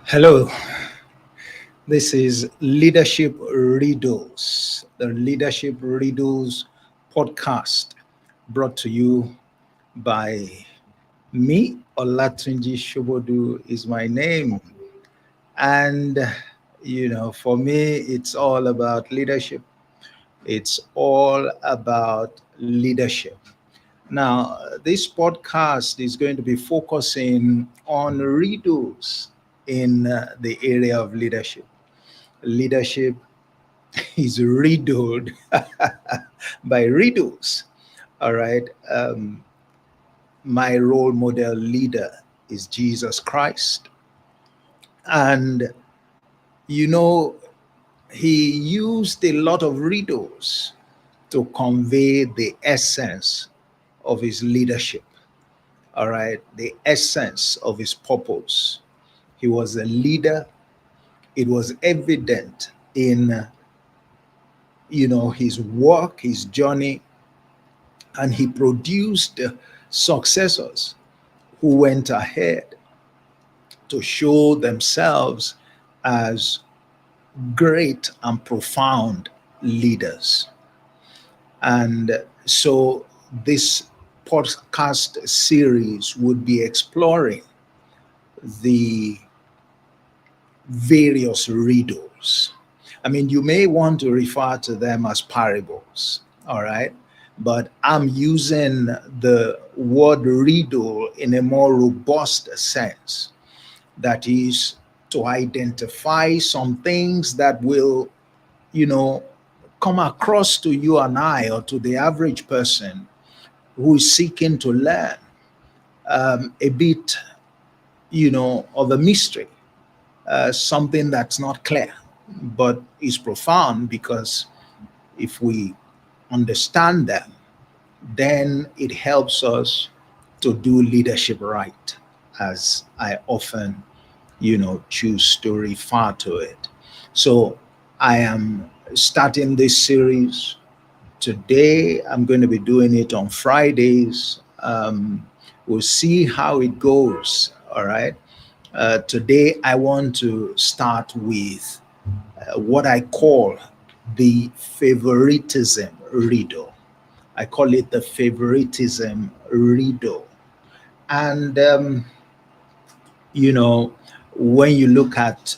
Hello, this is Leadership Riddles, the Leadership Riddles podcast brought to you by me. Olatunji Shobodu is my name. And, for me, it's all about leadership. It's all about leadership. Now, this podcast is going to be focusing on riddles in the area of leadership. Leadership is riddled by riddles. All right. My role model leader is Jesus Christ. And, he used a lot of riddles to convey the essence of his leadership. All right. The essence of his purpose. He was a leader. It was evident in his work, his journey, and he produced successors who went ahead to show themselves as great and profound leaders. And so this podcast series would be exploring the various riddles. I mean, you may want to refer to them as parables, all right? But I'm using the word riddle in a more robust sense. That is to identify some things that will, come across to you and I, or to the average person who is seeking to learn a bit, of a mystery, something that's not clear, but is profound, because if we understand them, then it helps us to do leadership right, as I often, choose to refer to it. So I am starting this series today. I'm going to be doing it on Fridays. We'll see how it goes. All right. Today, I want to start with what I call the favoritism riddle. I call it the favoritism riddle. And, when you look at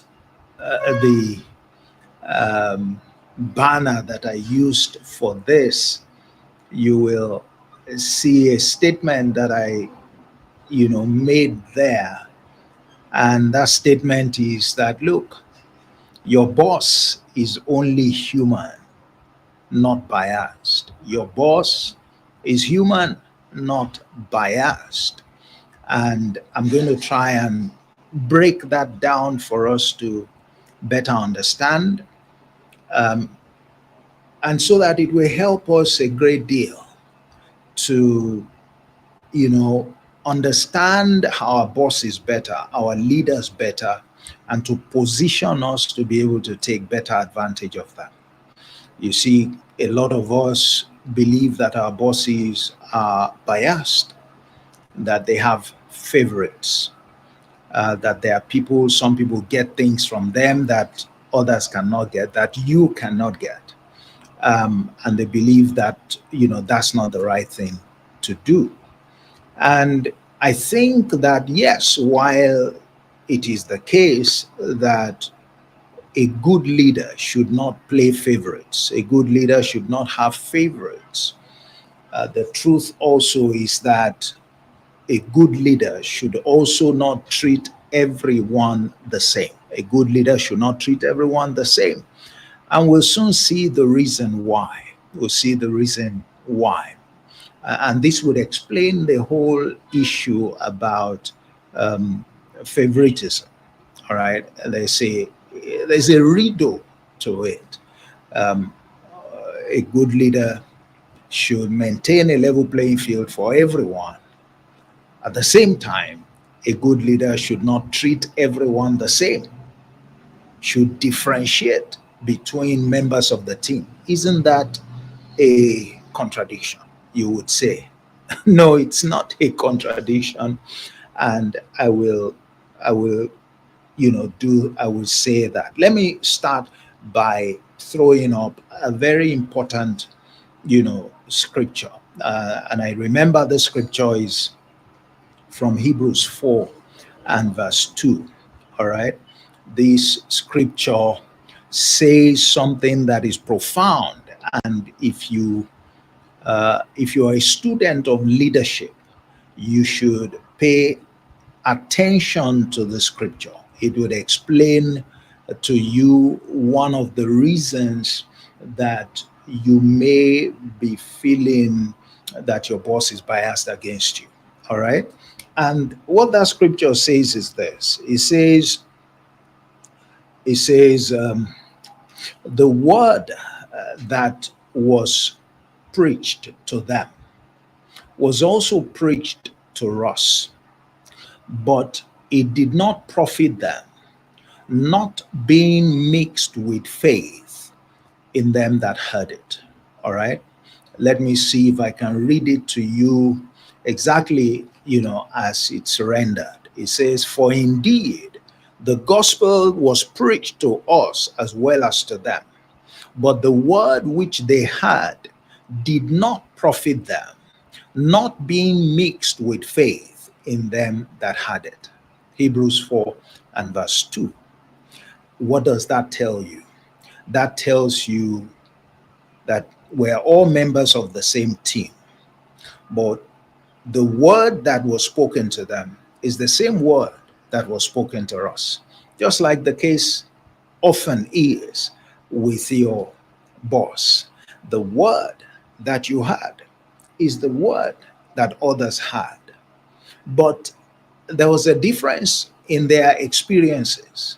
the banner that I used for this, you will see a statement that I, made there. And that statement is that, look, your boss is only human, not biased. Your boss is human, not biased. And I'm going to try and break that down for us to better understand, and so that it will help us a great deal to, understand our bosses better, our leaders better, and to position us to be able to take better advantage of that. You see, a lot of us believe that our bosses are biased, that they have favorites, that there are people, some people get things from them that others cannot get, that you cannot get. And they believe that, that's not the right thing to do. And I think that, yes, while it is the case that a good leader should not play favorites. A good leader should not have favorites. The truth also is that a good leader should also not treat everyone the same. A good leader should not treat everyone the same. And we'll soon see the reason why. We'll see the reason why. And this would explain the whole issue about favoritism. All right. There's a riddle to it. Um, a good leader should maintain a level playing field for everyone. At the same time, a good leader should not treat everyone the same, should differentiate between members of the team. Isn't that a contradiction, you would say? No, it's not a contradiction. And I will, I will say that. Let me start by throwing up a very important, scripture. And I remember the scripture is from Hebrews 4 and verse 2. All right. This scripture says something that is profound. And if you are a student of leadership, you should pay attention to the scripture. It would explain to you one of the reasons that you may be feeling that your boss is biased against you. All right. And what that scripture says is this. It says, the word that was preached to them was also preached to us, but it did not profit them, not being mixed with faith in them that heard it. All right. Let me see if I can read it to you exactly, as it's rendered. It says, for indeed, the gospel was preached to us as well as to them, but the word which they had did not profit them, not being mixed with faith in them that had it. Hebrews 4 and verse 2. What does that tell you? That tells you that we're all members of the same team, but the word that was spoken to them is the same word that was spoken to us, just like the case often is with your boss. The word that you had is the word that others had, but there was a difference in their experiences.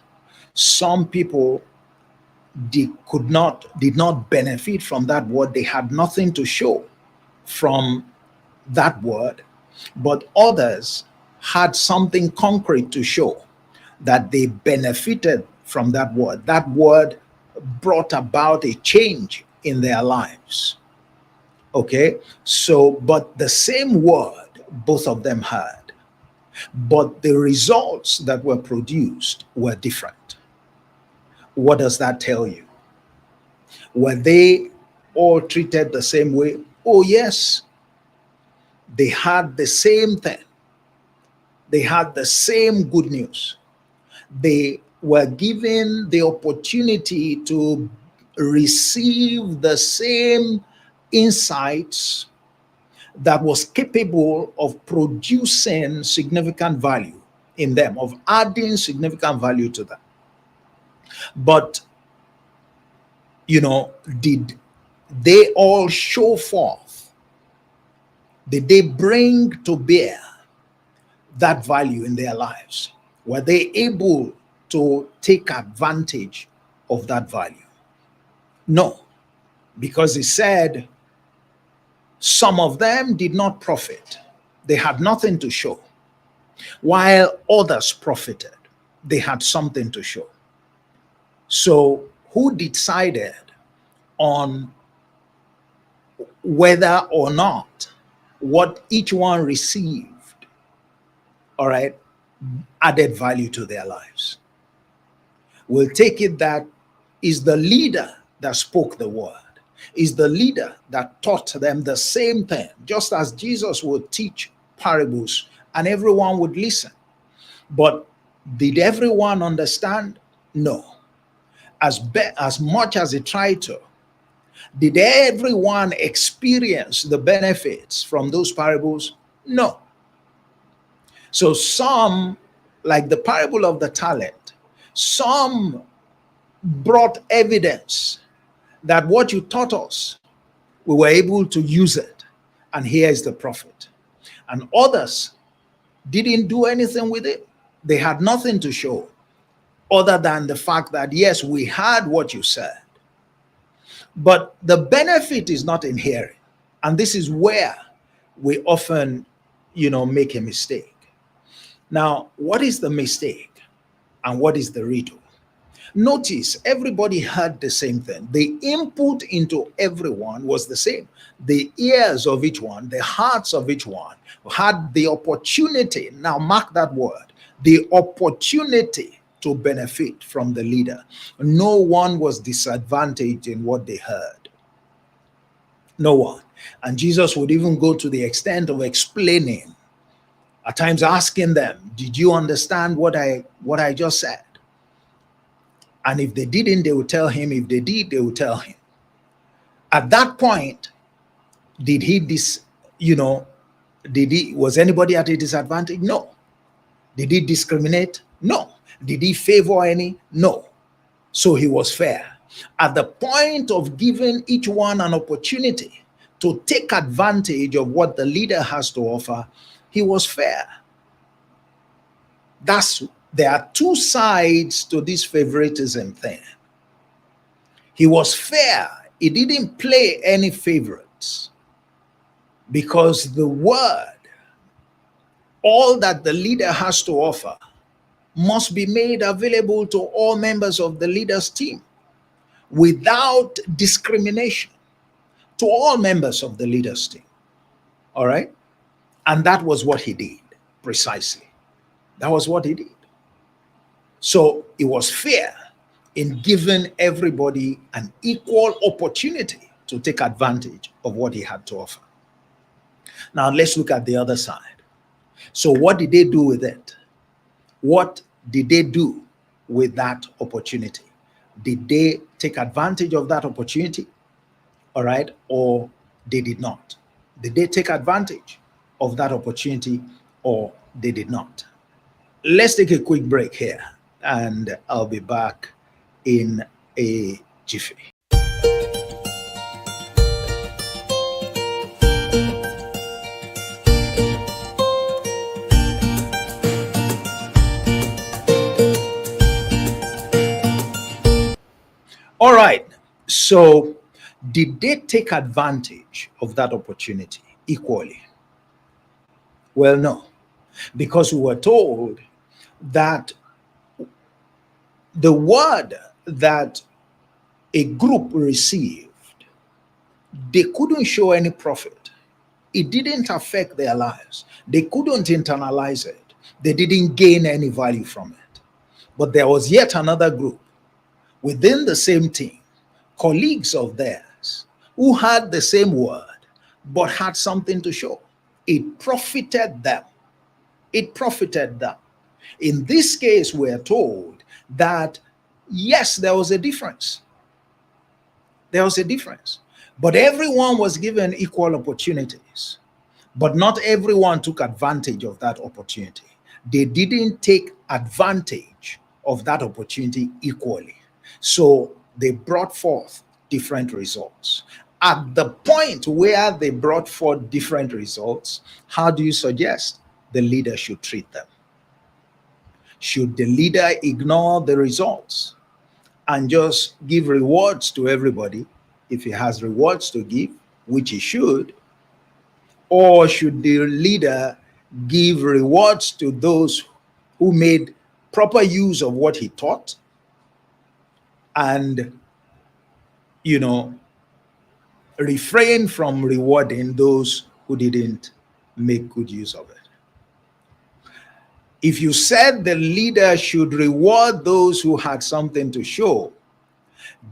Some people did not benefit from that word. They had nothing to show from that word, but others had something concrete to show that they benefited from that word. That word brought about a change in their lives. Okay, so, but the same word both of them had, but the results that were produced were different. What does that tell you? Were they all treated the same way? Oh, yes. They had the same thing. They had the same good news. They were given the opportunity to receive the same insights that was capable of producing significant value in them, of adding significant value to them. But, did they all show forth? Did they bring to bear that value in their lives? Were they able to take advantage of that value? No, because he said some of them did not profit. They had nothing to show, while others profited. They had something to show. So who decided on whether or not what each one received, all right, added value to their lives? We'll take it that is the leader that spoke the word, is the leader that taught them the same thing, just as Jesus would teach parables and everyone would listen. But Did everyone understand? No. As much as he tried to. Did everyone experience the benefits from those parables? No. So some, like the parable of the talent, some brought evidence that what you taught us, we were able to use it, and here is the profit. And others didn't do anything with it. They had nothing to show other than the fact that, yes, we had what you said. But the benefit is not in hearing. And this is where we often, make a mistake. Now, what is the mistake and what is the riddle? Notice everybody heard the same thing. The input into everyone was the same. The ears of each one, the hearts of each one had the opportunity. Now, mark that word, the opportunity to benefit from the leader. No one was disadvantaged in what they heard. No one. And Jesus would even go to the extent of explaining, at times asking them, did you understand what I just said? And if they didn't, they would tell him. If they did, they would tell him. At that point, was anybody at a disadvantage? No. Did he discriminate? No. Did he favor any? No. So he was fair. At the point of giving each one an opportunity to take advantage of what the leader has to offer, he was fair. There are two sides to this favoritism thing. He was fair. He didn't play any favorites, because the word, all that the leader has to offer, must be made available to all members of the leader's team without discrimination, to all members of the leader's team. All right? And that was what he did, precisely. That was what he did. So it was fair in giving everybody an equal opportunity to take advantage of what he had to offer. Now let's look at the other side. So what did they do with it? What did they do with that opportunity? Did they take advantage of that opportunity? All right, or they did not? Did they take advantage of that opportunity, or they did not? Let's take a quick break here, and I'll be back in a jiffy. All right, so did they take advantage of that opportunity equally? Well, no, because we were told that the word that a group received, they couldn't show any profit. It didn't affect their lives. They couldn't internalize it. They didn't gain any value from it. But there was yet another group within the same team, colleagues of theirs, who had the same word but had something to show. It profited them. It profited them. In this case, we're told that, yes, there was a difference. There was a difference. But everyone was given equal opportunities. But not everyone took advantage of that opportunity. They didn't take advantage of that opportunity equally. So they brought forth different results. At the point where they brought forth different results, how do you suggest the leader should treat them? Should the leader ignore the results and just give rewards to everybody if he has rewards to give, which he should? Or should the leader give rewards to those who made proper use of what he taught and, refrain from rewarding those who didn't make good use of it? If you said the leader should reward those who had something to show,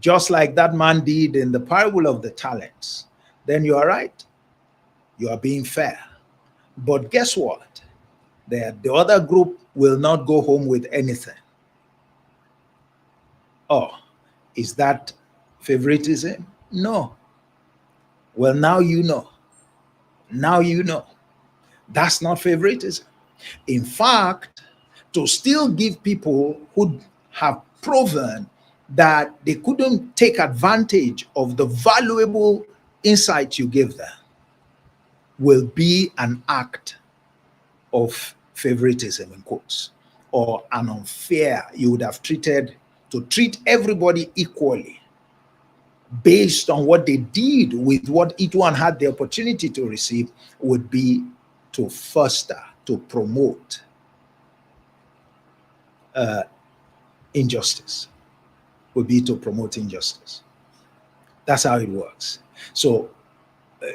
just like that man did in the parable of the talents, then you are right. You are being fair. But guess what? The other group will not go home with anything. Oh, is that favoritism? No. Well, now you know. Now you know. That's not favoritism. In fact, to still give people who have proven that they couldn't take advantage of the valuable insight you give them will be an act of favoritism, in quotes, or an unfair. You would have to treat everybody equally based on what they did with what each one had the opportunity to receive, would be to foster, to promote injustice, would be to promote injustice. That's how it works. So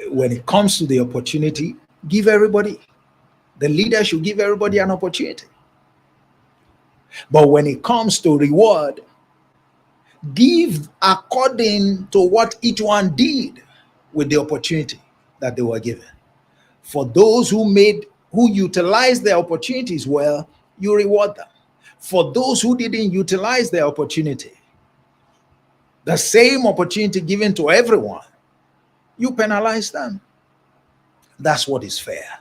when it comes to the opportunity, give everybody. The leader should give everybody an opportunity. But when it comes to reward, give according to what each one did with the opportunity that they were given. For those who utilized their opportunities well, you reward them. For those who didn't utilize their opportunity, the same opportunity given to everyone, you penalize them. That's what is fair.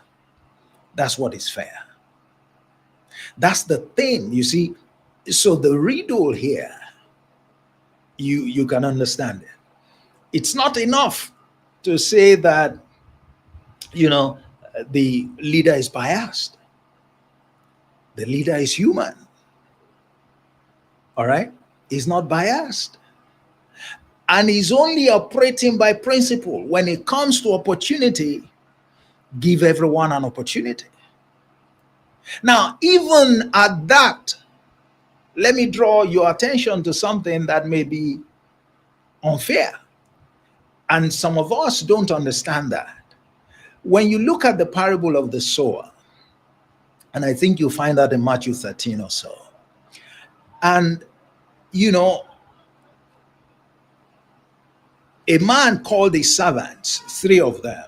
That's what is fair. That's the thing, you see. So the riddle here, you can understand it. It's not enough to say that, the leader is biased. The leader is human. All right? He's not biased. And he's only operating by principle. When it comes to opportunity, give everyone an opportunity. Now, even at that, let me draw your attention to something that may be unfair. And some of us don't understand that. When you look at the parable of the sower, and I think you'll find that in Matthew 13 or so, and a man called his servants, 3 of them,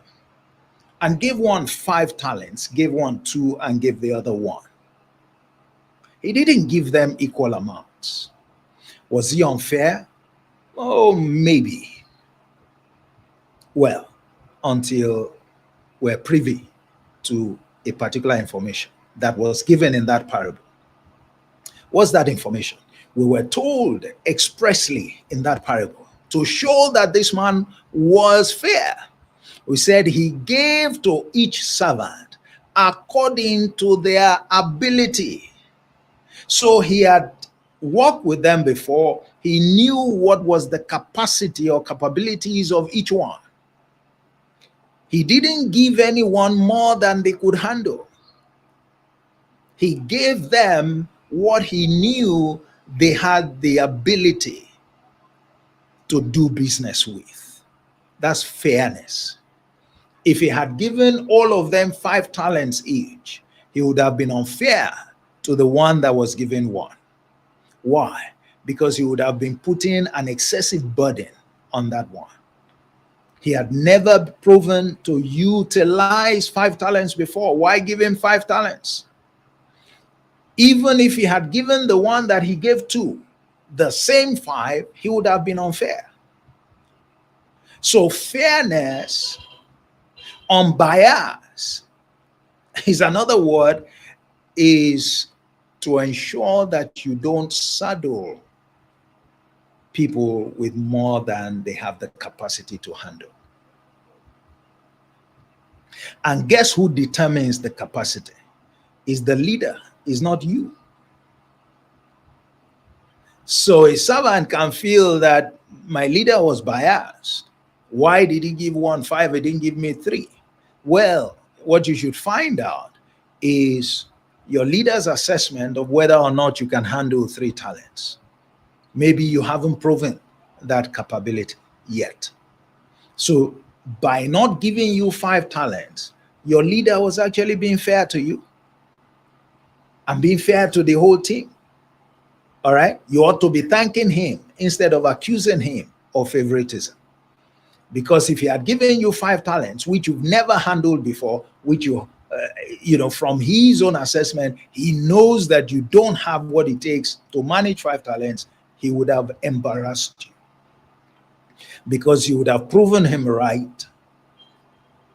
and gave one 5 talents, gave one 2, and gave the other 1. He didn't give them equal amounts. Was he unfair? Oh, maybe. Well, until we're privy to a particular information that was given in that parable. What's that information? We were told expressly in that parable to show that this man was fair. We said he gave to each servant according to their ability. So he had worked with them before. He knew what was the capacity or capabilities of each one. He didn't give anyone more than they could handle. He gave them what he knew they had the ability to do business with. That's fairness. If he had given all of them 5 talents each, he would have been unfair to the one that was given 1. Why? Because he would have been putting an excessive burden on that one. He had never proven to utilize 5 talents before. Why give him 5 talents? Even if he had given the one that he gave 2 the same 5, he would have been unfair. So fairness, unbiased, is another word, is to ensure that you don't saddle people with more than they have the capacity to handle. And guess who determines the capacity? Is the leader, is not you. So a servant can feel that my leader was biased. Why did he give one 5? He didn't give me 3. Well, what you should find out is your leader's assessment of whether or not you can handle 3 talents. Maybe you haven't proven that capability yet. So by not giving you 5 talents, your leader was actually being fair to you and being fair to the whole team. All right? You ought to be thanking him instead of accusing him of favoritism. Because if he had given you 5 talents, which you've never handled before, which you from his own assessment, he knows that you don't have what it takes to manage 5 talents, he would have embarrassed you, because you would have proven him right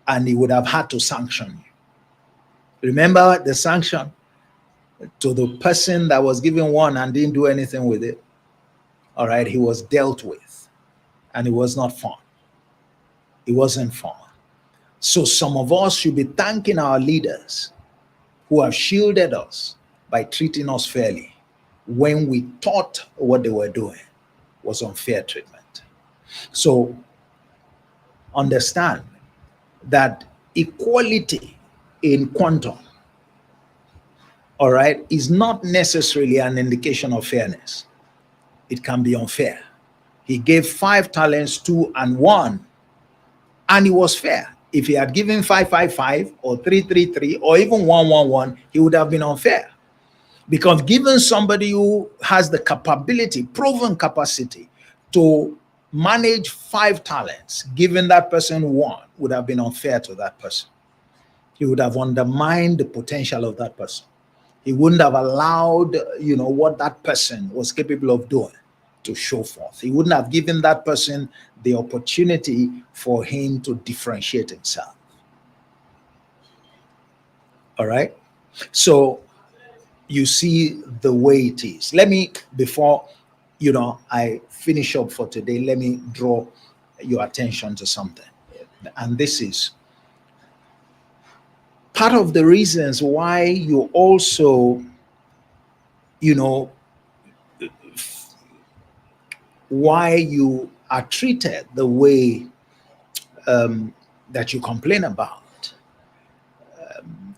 and he would have had to sanction you. Remember the sanction to the person that was given 1 and didn't do anything with it? All right, he was dealt with, and it was not fun. It wasn't fun. So some of us should be thanking our leaders who have shielded us by treating us fairly when we thought what they were doing was unfair treatment. So understand that equality in quantum, all right, is not necessarily an indication of fairness. It can be unfair. He gave 5 talents, 2 and 1, and it was fair. If he had given 5, 5, 5 or 3, 3, 3 or even 1, 1, 1, he would have been unfair. Because given somebody who has the capability, proven capacity to manage 5 talents, giving that person 1 would have been unfair to that person. He would have undermined the potential of that person. He wouldn't have allowed, what that person was capable of doing to show forth. He wouldn't have given that person the opportunity for him to differentiate himself. All right? So you see the way it is. Let me, before I finish up for today, let me draw your attention to something. And this is part of the reasons why you also, why you are treated the way that you complain about,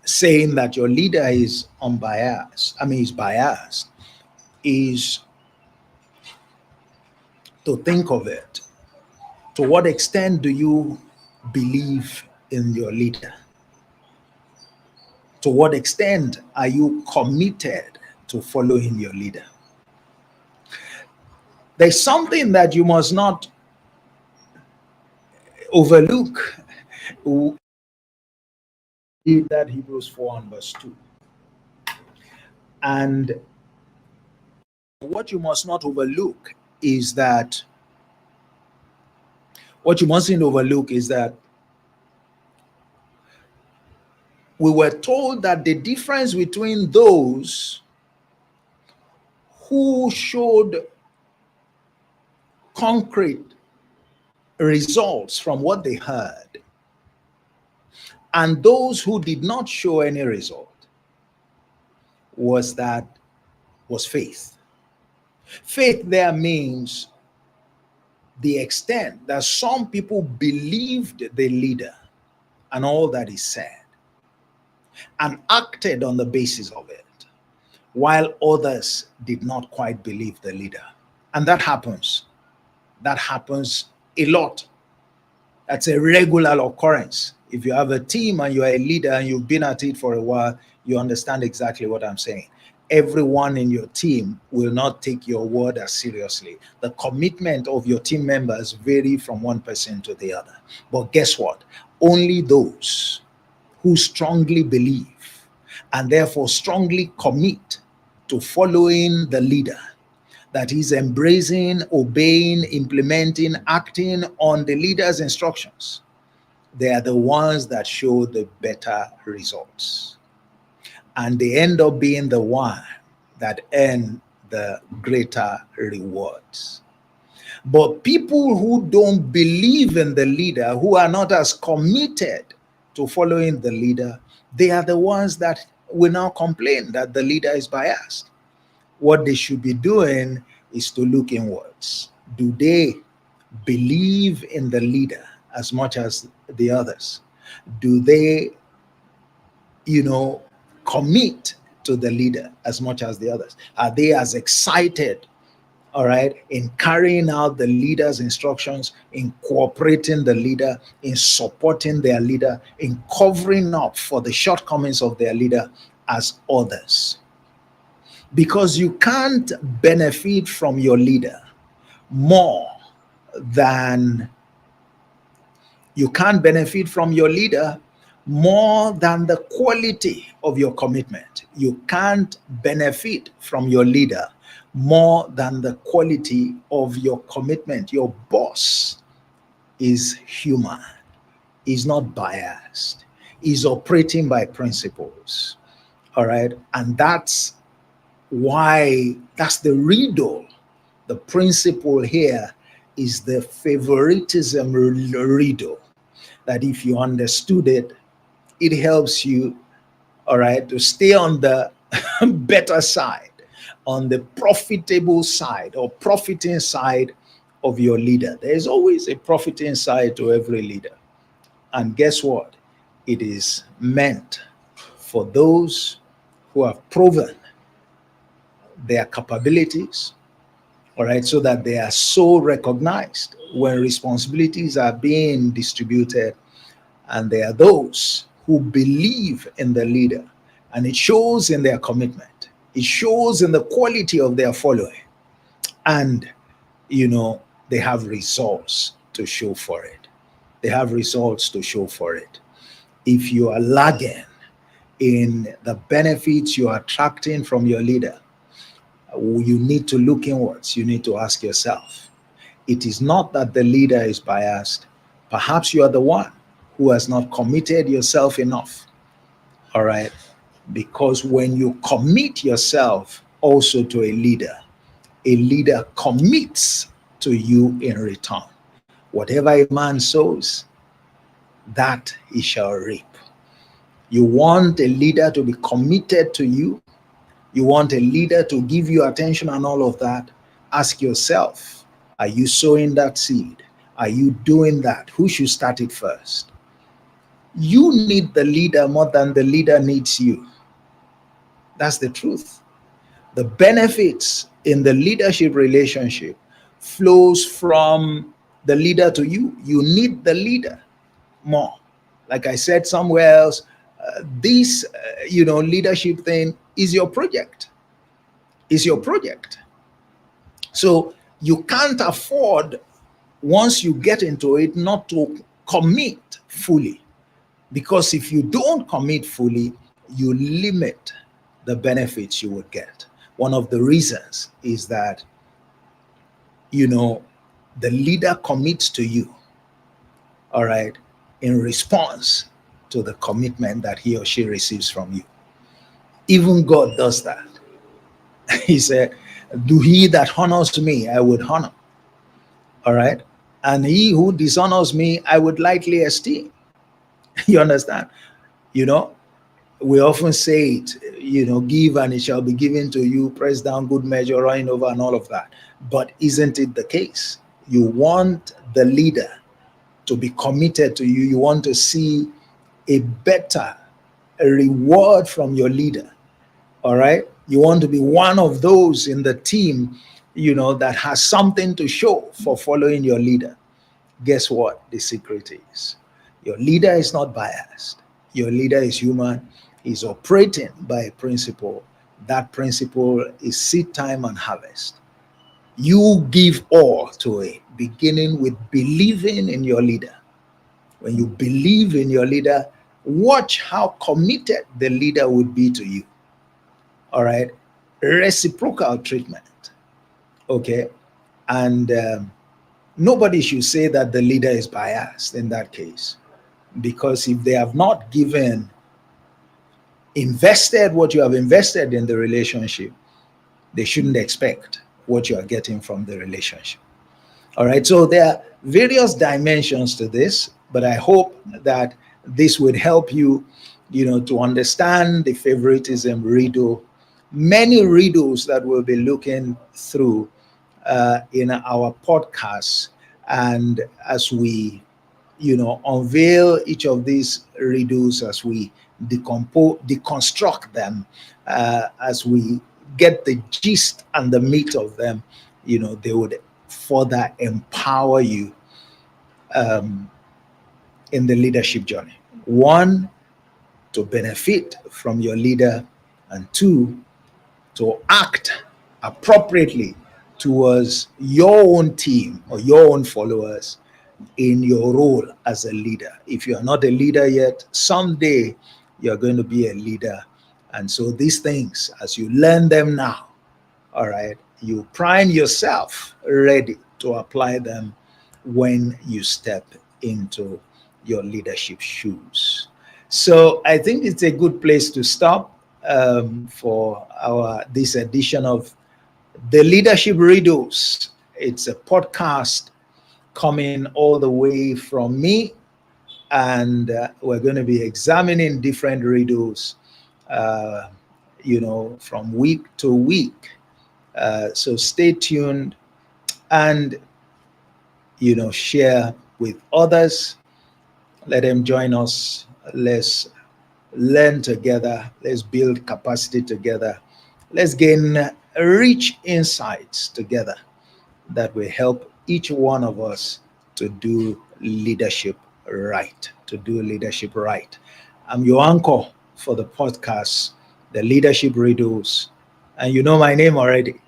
saying that your leader is unbiased, is biased, is to think of it. To what extent do you believe in your leader? To what extent are you committed to following your leader? There's something that you must not overlook. That Hebrews 4 and verse 2. And what you must not overlook is that, we were told that the difference between those who showed concrete results from what they heard and those who did not show any result was faith. Faith there means the extent that some people believed the leader and all that he said and acted on the basis of it, while others did not quite believe the leader. And that happens. That happens a lot. That's a regular occurrence. If you have a team and you are a leader and you've been at it for a while, you understand exactly what I'm saying. Everyone in your team will not take your word as seriously. The commitment of your team members vary from one person to the other. But guess what? Only those who strongly believe and therefore strongly commit to following the leader, that is embracing, obeying, implementing, acting on the leader's instructions, they are the ones that show the better results. And they end up being the one that earn the greater rewards. But people who don't believe in the leader, who are not as committed to following the leader, they are the ones that will now complain that the leader is biased. What they should be doing is to look inwards. Do they believe in the leader as much as the others? Do they, commit to the leader as much as the others? Are they as excited, all right, in carrying out the leader's instructions, in cooperating the leader, in supporting their leader, in covering up for the shortcomings of their leader as others? Because you can't benefit from your leader more than more than the quality of your commitment. You can't benefit from your leader more than the quality of your commitment. Your boss is human, is not biased, is operating by principles. All right. And that's why, that's the riddle. The principle here is the favoritism riddle. That if you understood it, it helps you, all right, to stay on the better side, on the profitable side or profiting side of your leader. There's always a profiting side to every leader. And guess what? It is meant for those who have proven their capabilities, all right, so that they are so recognized when responsibilities are being distributed. And there are those who believe in the leader, and it shows in their commitment, it shows in the quality of their following, and they have results to show for it. They have results to show for it. If you are lagging in the benefits you are attracting from your leader, you need to look inwards. You need to ask yourself, it is not that the leader is biased. Perhaps you are the one who has not committed yourself enough. All right. Because when you commit yourself also to a leader commits to you in return. Whatever a man sows, that he shall reap. You want a leader to be committed to you. You want a leader to give you attention and all of that. Ask yourself, are you sowing that seed? Are you doing that? Who should start it first? You need the leader more than the leader needs you. That's the truth. The benefits in the leadership relationship flows from the leader to you. You need the leader more. Like I said somewhere else, this leadership thing is your project. Is your project. So you can't afford, once you get into it, not to commit fully. Because if you don't commit fully, you limit the benefits you would get. One of the reasons is that, the leader commits to you, all right, in response to the commitment that he or she receives from you. Even God does that. He said, do he that honors me, I would honor. All right. And he who dishonors me, I would lightly esteem. You understand? We often say it, give and it shall be given to you, press down, good measure, running over, and all of that. But isn't it the case? You want the leader to be committed to you. You want to see a better reward from your leader. All right. You want to be one of those in the team, that has something to show for following your leader. Guess what the secret is? Your leader is not biased. Your leader is human. He's operating by a principle. That principle is seed time and harvest. You give all to it, beginning with believing in your leader. When you believe in your leader, watch how committed the leader would be to you. All right. Reciprocal treatment. Okay. And nobody should say that the leader is biased in that case. Because if they have not invested what you have invested in the relationship, they shouldn't expect what you are getting from the relationship. All right. So there are various dimensions to this, but I hope that this would help you, to understand the favoritism riddle. Many riddles that we'll be looking through in our podcast. And as we, unveil each of these riddles, as we deconstruct them, as we get the gist and the meat of them, they would further empower you in the leadership journey. One, to benefit from your leader, and two, to act appropriately towards your own team or your own followers, in your role as a leader. If you are not a leader yet, someday you're going to be a leader. And so these things, as you learn them now, all right, you prime yourself ready to apply them when you step into your leadership shoes. So I think it's a good place to stop for our this edition of the Leadership Riddles. It's a podcast coming all the way from me, and we're going to be examining different riddles, uh, from week to week. So stay tuned and, share with others. Let them join us. Let's learn together. Let's build capacity together. Let's gain rich insights together that will help each one of us to do leadership right. To do leadership right. I'm your anchor for the podcast, The Leadership Riddles. And you know my name already,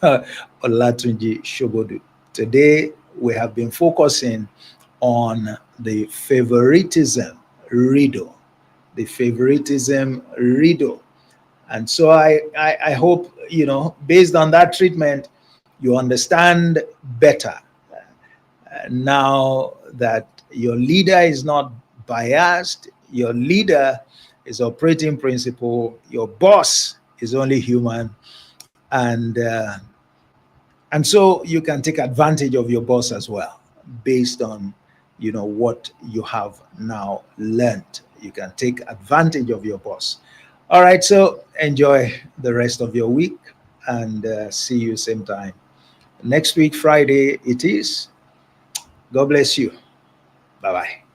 Olatunji Shobodu. Today, we have been focusing on the favoritism riddle. The favoritism riddle. And so I hope, based on that treatment, you understand better now that your leader is not biased, your leader is operating principle, your boss is only human, and so you can take advantage of your boss as well, based on what you have now learned. You can take advantage of your boss. All right, so enjoy the rest of your week, and see you same time next week, Friday it is. God bless you. Bye bye.